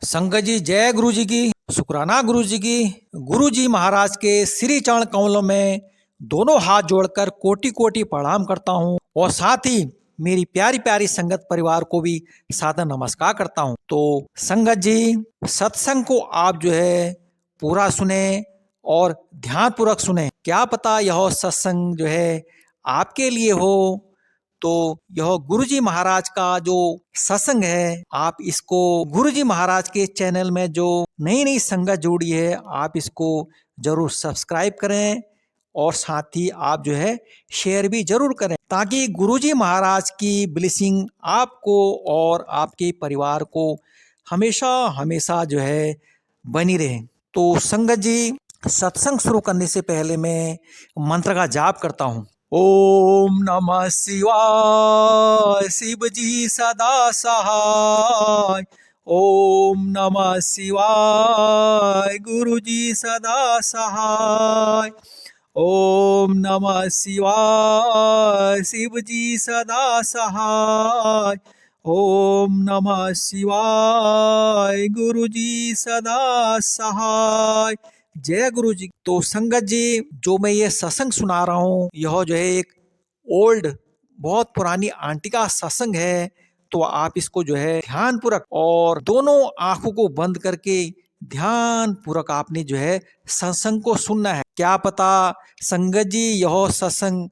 संगत जी, जय गुरु जी की। शुक्राना गुरु जी की। गुरु जी महाराज के श्री चरण कमलों में दोनों हाथ जोड़कर कोटि कोटि प्रणाम करता हूँ और साथ ही मेरी प्यारी प्यारी संगत परिवार को भी सादर नमस्कार करता हूँ। तो संगत जी, सत्संग को आप जो है पूरा सुने और ध्यान पूर्वक सुने। क्या पता यह सत्संग जो है आपके लिए हो। तो यह गुरुजी महाराज का जो सत्संग है, आप इसको गुरुजी महाराज के चैनल में जो नई नई संगत जोड़ी है, आप इसको जरूर सब्सक्राइब करें और साथ ही आप जो है शेयर भी जरूर करें, ताकि गुरुजी महाराज की ब्लेसिंग आपको और आपके परिवार को हमेशा हमेशा जो है बनी रहे। तो संगत जी, सत्संग शुरू करने से पहले मैं मंत्र का जाप करता हूँ। ओम नमः शिवाय, शिव जी सदा सहाय। ओम नमः शिवाय, गुरु जी सदा सहाय। ओम नमः शिवाय, शिव जी सदा सहाय। ओम नमः शिवाय, गुरु जी सदा सहाय। जय गुरु जी। तो संगत जी, जो मैं ये सत्संग सुना रहा हूँ, यह जो है एक ओल्ड बहुत पुरानी आंटी का सत्संग है। तो आप इसको जो है ध्यान पूर्वक और दोनों आंखों को बंद करके ध्यान पूर्वक आपने जो है सत्संग को सुनना है। क्या पता संगत जी यह सत्संग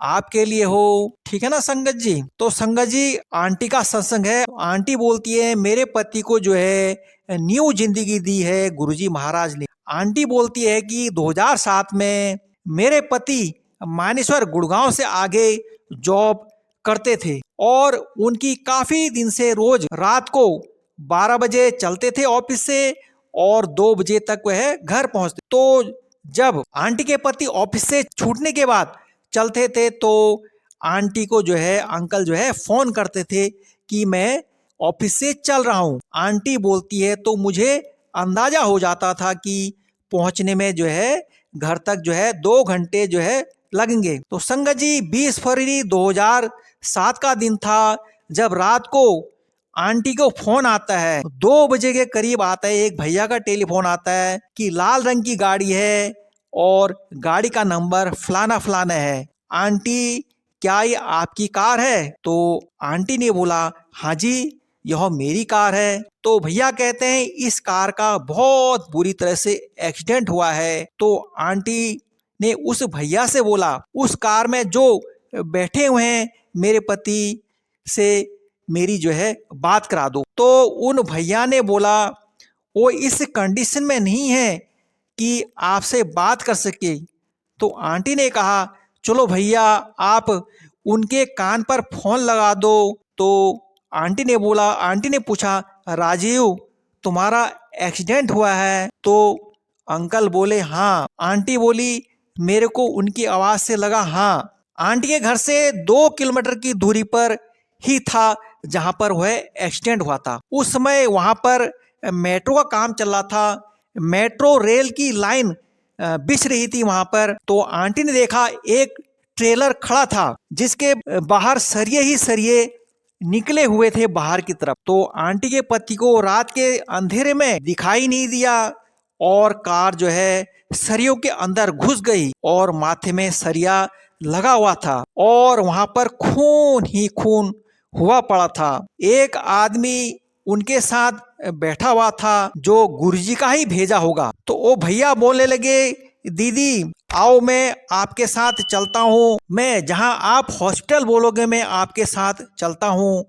आपके लिए हो। ठीक है ना संगत जी। तो संगत जी, आंटी का सत्संग है। आंटी बोलती है, मेरे पति को जो है न्यू जिंदगी दी है गुरुजी महाराज ने। आंटी बोलती है कि 2007 में मेरे पति मानेश्वर गुड़गांव से आगे जॉब करते थे और उनकी काफी दिन से रोज रात को 12 बजे चलते थे ऑफिस से और 2 बजे तक वह घर पहुंचते। तो जब आंटी के पति ऑफिस से छूटने के बाद चलते थे तो आंटी को जो है अंकल जो है फोन करते थे कि मैं ऑफिस से चल रहा हूँ। आंटी बोलती है, तो मुझे अंदाजा हो जाता था कि पहुंचने में जो है घर तक जो है 2 घंटे जो है लगेंगे। तो संगत जी, 20 फरवरी 2007 का दिन था जब रात को आंटी को फोन आता है। 2 बजे के करीब आता है, एक भैया का टेलीफोन आता है कि लाल रंग की गाड़ी है और गाड़ी का नंबर फलाना फलाना है। आंटी, क्या ये आपकी कार है? तो आंटी ने बोला, हाँ जी यह मेरी कार है। तो भैया कहते हैं, इस कार का बहुत बुरी तरह से एक्सीडेंट हुआ है। तो आंटी ने उस भैया से बोला, उस कार में जो बैठे हुए हैं मेरे पति से मेरी जो है बात करा दो। तो उन भैया ने बोला, वो इस कंडीशन में नहीं है कि आपसे बात कर सके। तो आंटी ने कहा, चलो भैया आप उनके कान पर फोन लगा दो। तो आंटी ने पूछा, राजीव तुम्हारा एक्सीडेंट हुआ है? तो अंकल बोले, हाँ। आंटी बोली, मेरे को उनकी आवाज से लगा हाँ। आंटी के घर से 2 किलोमीटर की दूरी पर ही था जहां पर वह एक्सीडेंट हुआ था। उस समय वहां पर मेट्रो का काम चल रहा था, मेट्रो रेल की लाइन बिछ रही थी वहां पर। तो आंटी ने देखा एक ट्रेलर खड़ा था जिसके बाहर सरिये ही सरिये निकले हुए थे बाहर की तरफ। तो आंटी के पति को रात के अंधेरे में दिखाई नहीं दिया और कार जो है सरियों के अंदर घुस गई और माथे में सरिया लगा हुआ था और वहां पर खून ही खून हुआ पड़ा था। एक आदमी उनके साथ बैठा हुआ था जो गुरुजी का ही भेजा होगा। तो वो भैया बोलने लगे, दीदी आओ मैं आपके साथ चलता हूँ, मैं जहाँ आप हॉस्पिटल बोलोगे मैं आपके साथ चलता हूँ,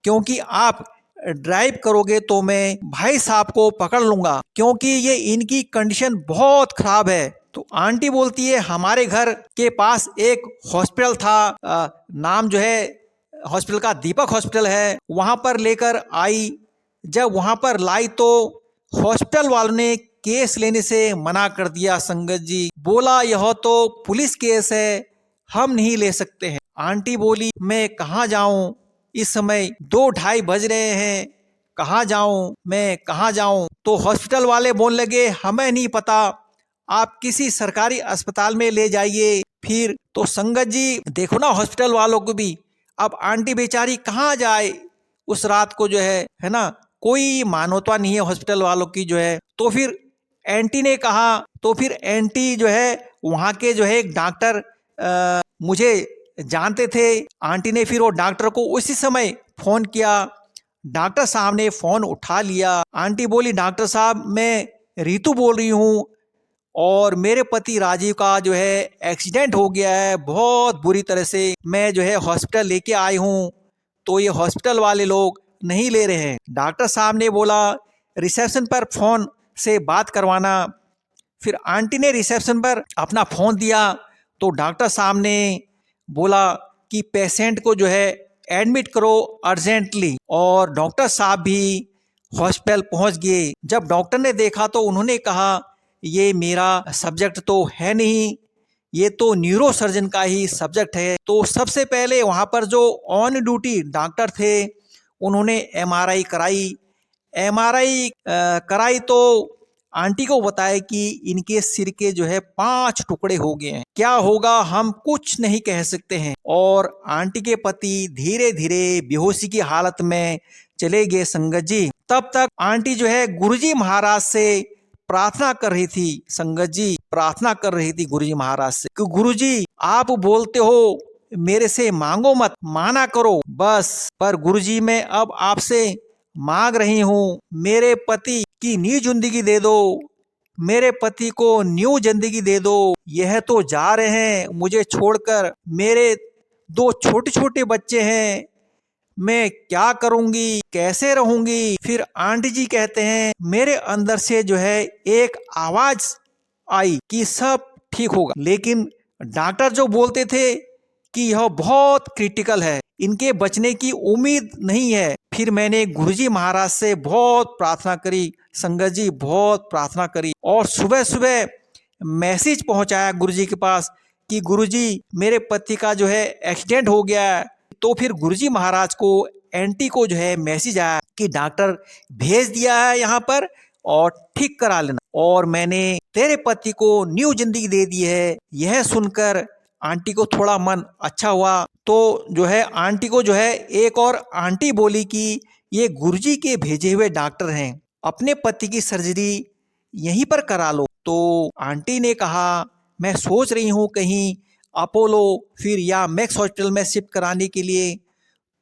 क्योंकि आप ड्राइव करोगे तो मैं भाई साहब को पकड़ लूंगा क्योंकि ये इनकी कंडीशन बहुत खराब है। तो आंटी बोलती है, हमारे घर के पास एक हॉस्पिटल था, नाम जो है हॉस्पिटल का दीपक हॉस्पिटल है, वहां पर लेकर आई। जब वहां पर लाई तो हॉस्पिटल वालों ने केस लेने से मना कर दिया। संगत जी बोला, यह तो पुलिस केस है, हम नहीं ले सकते हैं। आंटी बोली, मैं कहाँ जाऊं, इस समय 2-2:30 बज रहे हैं, कहाँ जाऊं, मैं कहाँ जाऊं। तो हॉस्पिटल वाले बोलने लगे, हमें नहीं पता, आप किसी सरकारी अस्पताल में ले जाइए। फिर तो संगत जी देखो ना हॉस्पिटल वालों को भी, अब आंटी बेचारी कहाँ जाए उस रात को जो है ना, कोई मानवता नहीं है हॉस्पिटल वालों की जो है। तो फिर एंटी ने कहा, तो फिर एंटी जो है वहाँ के जो है एक डॉक्टर मुझे जानते थे। आंटी ने फिर वो डॉक्टर को उसी समय फोन किया। डॉक्टर साहब ने फोन उठा लिया। आंटी बोली, डॉक्टर साहब मैं रीतू बोल रही हूँ और मेरे पति राजीव का जो है एक्सीडेंट हो गया है बहुत बुरी तरह से। मैं जो है हॉस्पिटल लेके आई हूँ, तो ये हॉस्पिटल वाले लोग नहीं ले रहे हैं। डॉक्टर साहब ने बोला रिसेप्शन पर फ़ोन से बात करवाना। फिर आंटी ने रिसेप्शन पर अपना फ़ोन दिया तो डॉक्टर साहब ने बोला कि पेशेंट को जो है एडमिट करो अर्जेंटली। और डॉक्टर साहब भी हॉस्पिटल पहुंच गए। जब डॉक्टर ने देखा तो उन्होंने कहा ये मेरा सब्जेक्ट तो है नहीं, ये तो न्यूरो सर्जन का ही सब्जेक्ट है। तो सबसे पहले वहाँ पर जो ऑन ड्यूटी डॉक्टर थे उन्होंने एमआरआई कराई। एमआरआई कराई तो आंटी को बताया कि इनके सिर के जो है 5 टुकड़े हो गए हैं, क्या होगा हम कुछ नहीं कह सकते हैं। और आंटी के पति धीरे धीरे बेहोशी की हालत में चले गए संगत जी। तब तक आंटी जो है गुरुजी महाराज से प्रार्थना कर रही थी। संगत जी प्रार्थना कर रही थी गुरुजी महाराज से कि गुरुजी आप बोलते हो मेरे से मांगो मत, माना करो बस। पर गुरुजी मैं अब आपसे मांग रही हूँ, मेरे पति की न्यू जिंदगी दे दो, मेरे पति को न्यू जिंदगी दे दो। यह तो जा रहे हैं मुझे छोड़कर, मेरे 2 छोटे छोटे बच्चे हैं, मैं क्या करूंगी, कैसे रहूंगी। फिर आंटी जी कहते हैं मेरे अंदर से जो है एक आवाज आई कि सब ठीक होगा। लेकिन डॉक्टर जो बोलते थे कि यह बहुत क्रिटिकल है, इनके बचने की उम्मीद नहीं है। फिर मैंने गुरुजी महाराज से बहुत प्रार्थना करी संगत जी, बहुत प्रार्थना करी। और सुबह सुबह मैसेज पहुंचाया गुरुजी के पास कि गुरुजी मेरे पति का जो है एक्सीडेंट हो गया है। तो फिर गुरुजी महाराज को एंटी को जो है मैसेज आया कि डॉक्टर भेज दिया है यहाँ पर और ठीक करा लेना, और मैंने तेरे पति को न्यू जिंदगी दे दी है। यह सुनकर आंटी को थोड़ा मन अच्छा हुआ। तो जो है आंटी को जो है एक और आंटी बोली कि ये गुरुजी के भेजे हुए डॉक्टर हैं, अपने पति की सर्जरी यहीं पर करा लो। तो आंटी ने कहा मैं सोच रही हूँ कहीं अपोलो फिर या मैक्स हॉस्पिटल में शिफ्ट कराने के लिए।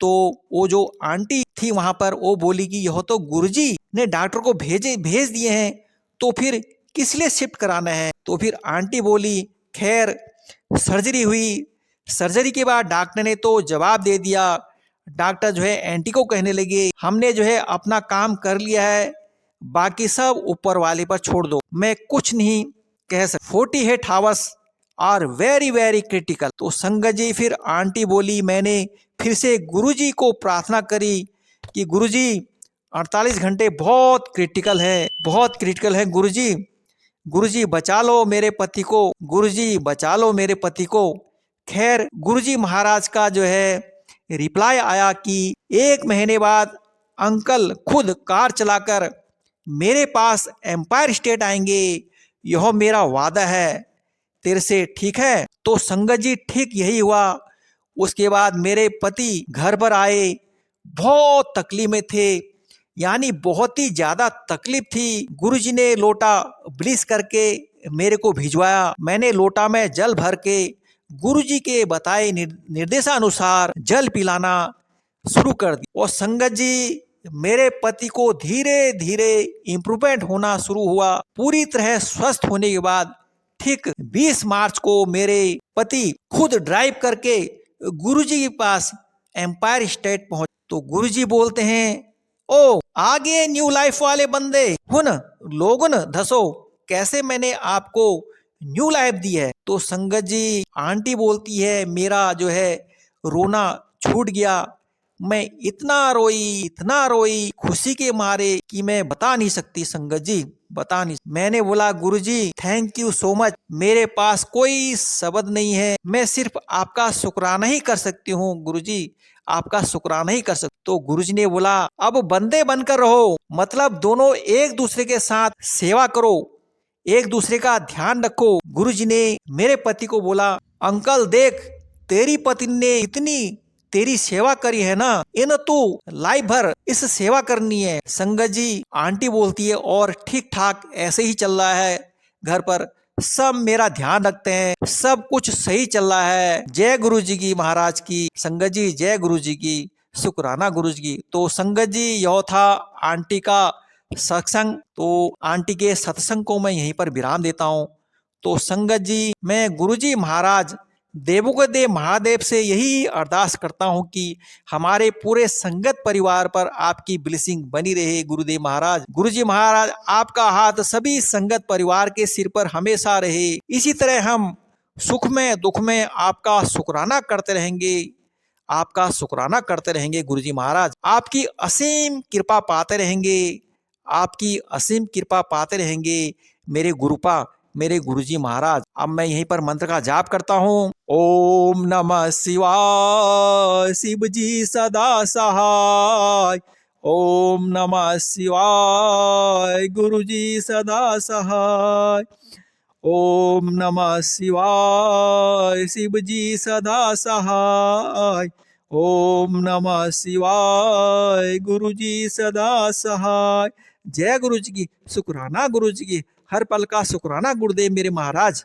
तो वो जो आंटी थी वहां पर वो बोली कि यह तो गुरुजी ने डॉक्टर को भेज दिए हैं, तो फिर किस लिए शिफ्ट कराना है। तो फिर आंटी बोली खैर सर्जरी हुई। सर्जरी के बाद डॉक्टर ने तो जवाब दे दिया। डॉक्टर जो है एंटी को कहने लगे हमने जो है अपना काम कर लिया है, बाकी सब ऊपर वाले पर छोड़ दो, मैं कुछ नहीं कह सकता। 48 hours are very very critical. तो संगत जी फिर आंटी बोली मैंने फिर से गुरुजी को प्रार्थना करी कि गुरुजी 48 घंटे बहुत क्रिटिकल है, बहुत क्रिटिकल है गुरुजी, गुरुजी बचा लो मेरे पति को, गुरुजी बचा लो मेरे पति को। खैर गुरुजी महाराज का जो है रिप्लाई आया कि 1 महीने बाद अंकल खुद कार चलाकर मेरे पास एम्पायर स्टेट आएंगे, यह मेरा वादा है तेरे से, ठीक है। तो संगत जी ठीक यही हुआ। उसके बाद मेरे पति घर पर आए, बहुत तकलीफ में थे, यानी बहुत ही ज्यादा तकलीफ थी। गुरुजी ने लोटा ब्लिस करके मेरे को भिजवाया। मैंने लोटा में जल भर के गुरुजी के बताए निर्देशानुसार जल पिलाना शुरू कर दी। और संगत जी मेरे पति को धीरे धीरे इम्प्रूवमेंट होना शुरू हुआ। पूरी तरह स्वस्थ होने के बाद ठीक 20 मार्च को मेरे पति खुद ड्राइव करके गुरुजी के पास एम्पायर स्टेट पहुंचे। तो गुरुजी बोलते हैं ओ आगे न्यू लाइफ वाले बंदे हुन लोगन धसो, कैसे मैंने आपको न्यू लाइफ दी है। तो संगत जी आंटी बोलती है मेरा जो है रोना छूट गया, मैं इतना रोई खुशी के मारे कि मैं बता नहीं सकती संगत जी, बता नहीं। मैंने बोला गुरुजी थैंक यू सो मच, मेरे पास कोई शब्द नहीं है, मैं सिर्फ आपका शुक्राना ही कर सकती हूँ गुरुजी, आपका शुक्राना ही कर सकती। तो गुरुजी ने बोला अब बंदे बनकर रहो, मतलब दोनों एक दूसरे के साथ सेवा करो, एक दूसरे का ध्यान रखो। गुरुजी ने मेरे पति को बोला अंकल देख तेरी पत्नी ने इतनी तेरी सेवा करी है ना, इन तू लाइफ भर इस सेवा करनी है। संगत जी, आंटी बोलती है, और ठीक ठाक ऐसे ही चल रहा है। घर पर सब मेरा ध्यान रखते हैं, सब कुछ सही चल रहा है। जय गुरु जी की महाराज की। संगत जी, जय गुरु जी की, शुक्राना गुरु जी की। तो संगत जी, यह था आंटी का सत्संग। तो आंटी के सत्संग को मैं यहीं पर विराम देता हूँ। तो संगत जी, मैं गुरु जी महाराज देवों के देव महादेव से यही अरदास करता हूँ कि हमारे पूरे संगत परिवार पर आपकी ब्लेसिंग बनी रहे। गुरुदेव महाराज, गुरु जी महाराज, आपका हाथ सभी संगत परिवार के सिर पर हमेशा रहे। इसी तरह हम सुख में दुख में आपका शुक्राना करते रहेंगे, आपका शुक्राना करते रहेंगे। गुरु जी महाराज, आपकी असीम कृपा पाते रहेंगे, आपकी असीम कृपा पाते रहेंगे मेरे गुरुपा, मेरे गुरुजी महाराज। अब मैं यहीं पर मंत्र का जाप करता हूँ। ओम नमः शिवाय, शिव जी सदा सहाय। ओम नमः शिवाय, गुरु जी सदा सहाय। ओम नमः शिवाय, शिव जी सदा सहाय। ओम नमः शिवाय, गुरु जी सदा सहाय। जय गुरु जी की, शुक्राना गुरु जी की, हर पल का शुक्राना गुरुदेव मेरे महाराज।